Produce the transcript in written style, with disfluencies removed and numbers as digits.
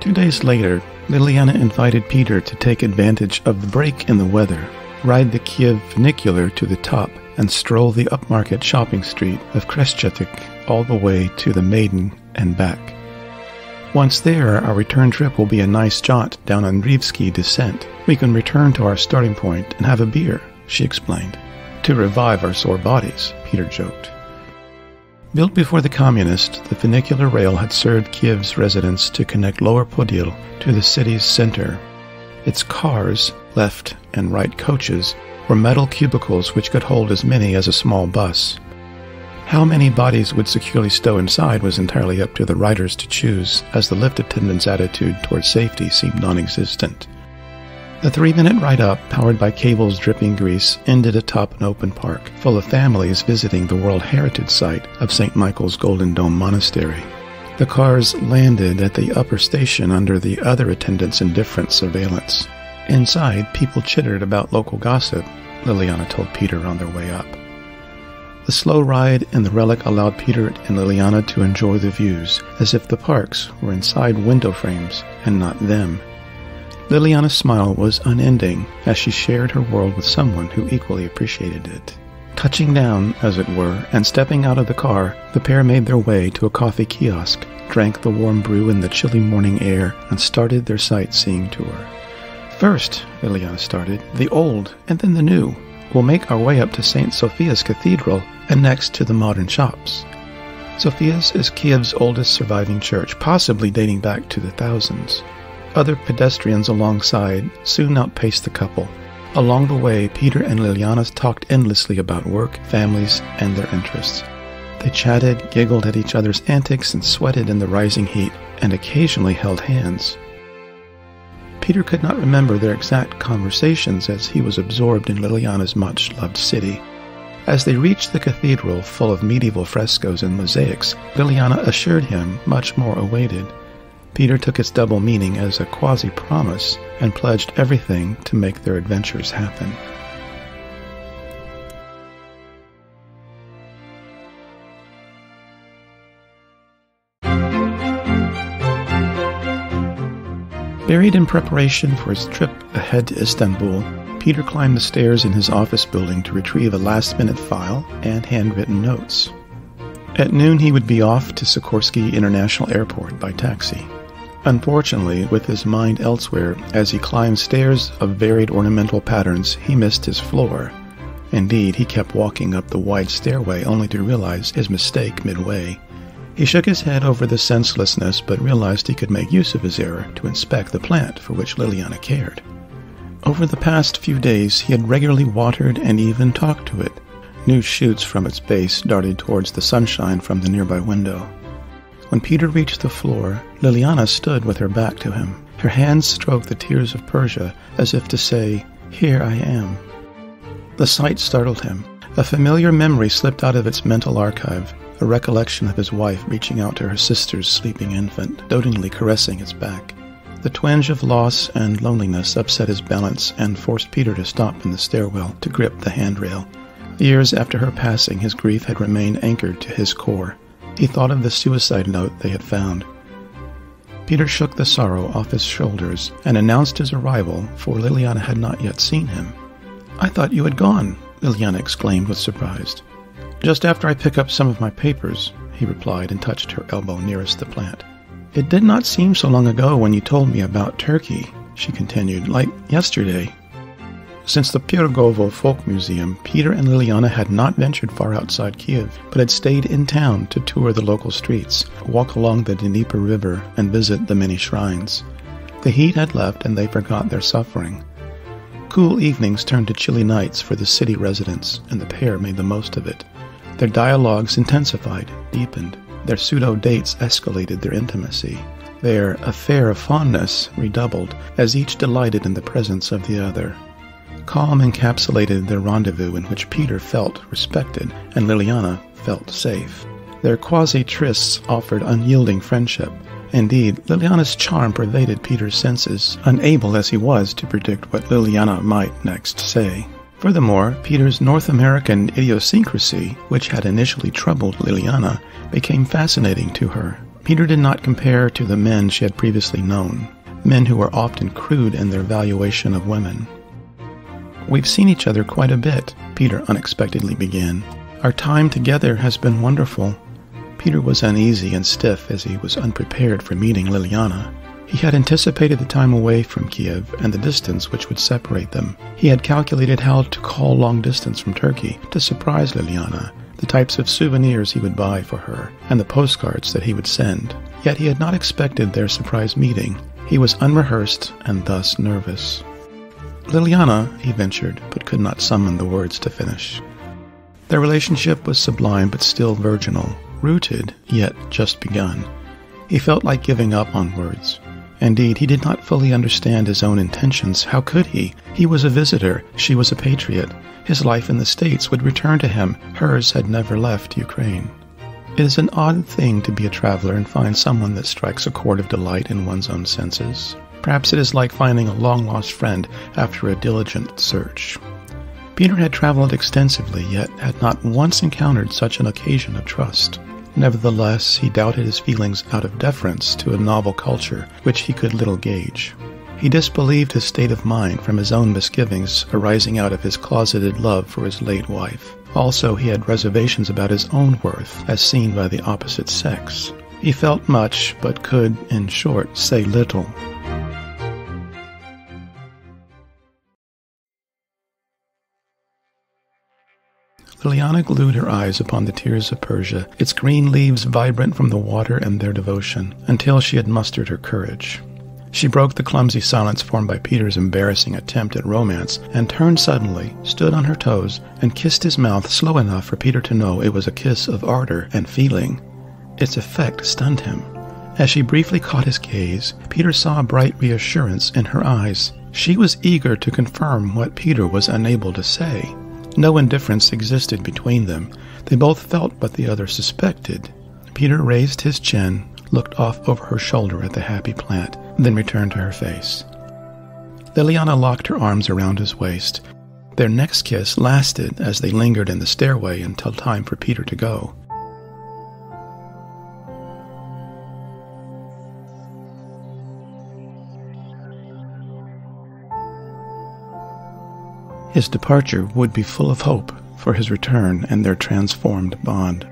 2 days later, Ljiljana invited Peter to take advantage of the break in the weather, ride the Kyiv funicular to the top, and stroll the upmarket shopping street of Kresgetik all the way to the Maiden and back. Once there, our return trip will be a nice jaunt down Andriivsky descent. We can return to our starting point and have a beer, she explained. To revive our sore bodies, Peter joked. Built before the communists, the funicular rail had served Kyiv's residents to connect Lower Podil to the city's center. Its cars, left and right coaches, were metal cubicles which could hold as many as a small bus. How many bodies would securely stow inside was entirely up to the riders to choose, as the lift attendant's attitude toward safety seemed non-existent. The 3-minute ride up, powered by cables dripping grease, ended atop an open park, full of families visiting the World Heritage Site of St. Michael's Golden Dome Monastery. The cars landed at the upper station under the other attendants' indifferent surveillance. Inside, people chittered about local gossip, Ljiljana told Peter on their way up. The slow ride in the relic allowed Peter and Ljiljana to enjoy the views, as if the parks were inside window frames and not them. Ljiljana's smile was unending as she shared her world with someone who equally appreciated it. Touching down, as it were, and stepping out of the car, the pair made their way to a coffee kiosk, drank the warm brew in the chilly morning air, and started their sightseeing tour. First, Ljiljana started, the old and then the new. We'll make our way up to St. Sophia's Cathedral and next to the modern shops. Sophia's is Kyiv's oldest surviving church, possibly dating back to the thousands. Other pedestrians alongside soon outpaced the couple. Along the way, Peter and Ljiljana talked endlessly about work, families, and their interests. They chatted, giggled at each other's antics, and sweated in the rising heat, and occasionally held hands. Peter could not remember their exact conversations as he was absorbed in Ljiljana's much-loved city. As they reached the cathedral full of medieval frescoes and mosaics, Ljiljana assured him much more awaited. Peter took its double meaning as a quasi-promise and pledged everything to make their adventures happen. Buried in preparation for his trip ahead to Istanbul, Peter climbed the stairs in his office building to retrieve a last-minute file and handwritten notes. At noon he would be off to Sikorsky International Airport by taxi. Unfortunately, with his mind elsewhere, as he climbed stairs of varied ornamental patterns, he missed his floor. Indeed, he kept walking up the wide stairway only to realize his mistake midway. He shook his head over the senselessness, but realized he could make use of his error to inspect the plant for which Ljiljana cared. Over the past few days, he had regularly watered and even talked to it. New shoots from its base darted towards the sunshine from the nearby window. When Peter reached the floor, Ljiljana stood with her back to him. Her hands stroked the tears of Persia, as if to say, "Here I am." The sight startled him. A familiar memory slipped out of its mental archive, a recollection of his wife reaching out to her sister's sleeping infant, dotingly caressing its back. The twinge of loss and loneliness upset his balance and forced Peter to stop in the stairwell to grip the handrail. Years after her passing, his grief had remained anchored to his core. He thought of the suicide note they had found. Peter shook the sorrow off his shoulders and announced his arrival, for Ljiljana had not yet seen him. "I thought you had gone," Ljiljana exclaimed with surprise. "Just after I pick up some of my papers," he replied and touched her elbow nearest the plant. "It did not seem so long ago when you told me about Turkey," she continued, "like yesterday." Since the Pirgovo Folk Museum, Peter and Ljiljana had not ventured far outside Kyiv, but had stayed in town to tour the local streets, walk along the Dnieper River, and visit the many shrines. The heat had left and they forgot their suffering. Cool evenings turned to chilly nights for the city residents, and the pair made the most of it. Their dialogues intensified, deepened. Their pseudo-dates escalated their intimacy. Their affair of fondness redoubled, as each delighted in the presence of the other. Calm encapsulated their rendezvous in which Peter felt respected and Ljiljana felt safe. Their quasi-trysts offered unyielding friendship. Indeed, Ljiljana's charm pervaded Peter's senses, unable as he was to predict what Ljiljana might next say. Furthermore, Peter's North American idiosyncrasy, which had initially troubled Ljiljana, became fascinating to her. Peter did not compare to the men she had previously known, men who were often crude in their valuation of women. "We've seen each other quite a bit," Peter unexpectedly began. "Our time together has been wonderful." Peter was uneasy and stiff as he was unprepared for meeting Ljiljana. He had anticipated the time away from Kyiv and the distance which would separate them. He had calculated how to call long distance from Turkey to surprise Ljiljana, the types of souvenirs he would buy for her, and the postcards that he would send. Yet he had not expected their surprise meeting. He was unrehearsed and thus nervous. "Ljiljana," he ventured, but could not summon the words to finish. Their relationship was sublime but still virginal, rooted, yet just begun. He felt like giving up on words. Indeed, he did not fully understand his own intentions. How could he? He was a visitor. She was a patriot. His life in the States would return to him. Hers had never left Ukraine. It is an odd thing to be a traveler and find someone that strikes a chord of delight in one's own senses. Perhaps it is like finding a long-lost friend after a diligent search. Peter had traveled extensively, yet had not once encountered such an occasion of trust. Nevertheless, he doubted his feelings out of deference to a novel culture which he could little gauge. He disbelieved his state of mind from his own misgivings arising out of his closeted love for his late wife. Also, he had reservations about his own worth as seen by the opposite sex. He felt much, but could, in short, say little. Ljiljana glued her eyes upon the tears of Persia, its green leaves vibrant from the water and their devotion, until she had mustered her courage. She broke the clumsy silence formed by Peter's embarrassing attempt at romance, and turned suddenly, stood on her toes, and kissed his mouth slow enough for Peter to know it was a kiss of ardor and feeling. Its effect stunned him. As she briefly caught his gaze, Peter saw a bright reassurance in her eyes. She was eager to confirm what Peter was unable to say. No indifference existed between them. They both felt what the other suspected. Peter raised his chin, looked off over her shoulder at the happy plant, then returned to her face. Ljiljana locked her arms around his waist. Their next kiss lasted as they lingered in the stairway until time for Peter to go. His departure would be full of hope for his return and their transformed bond.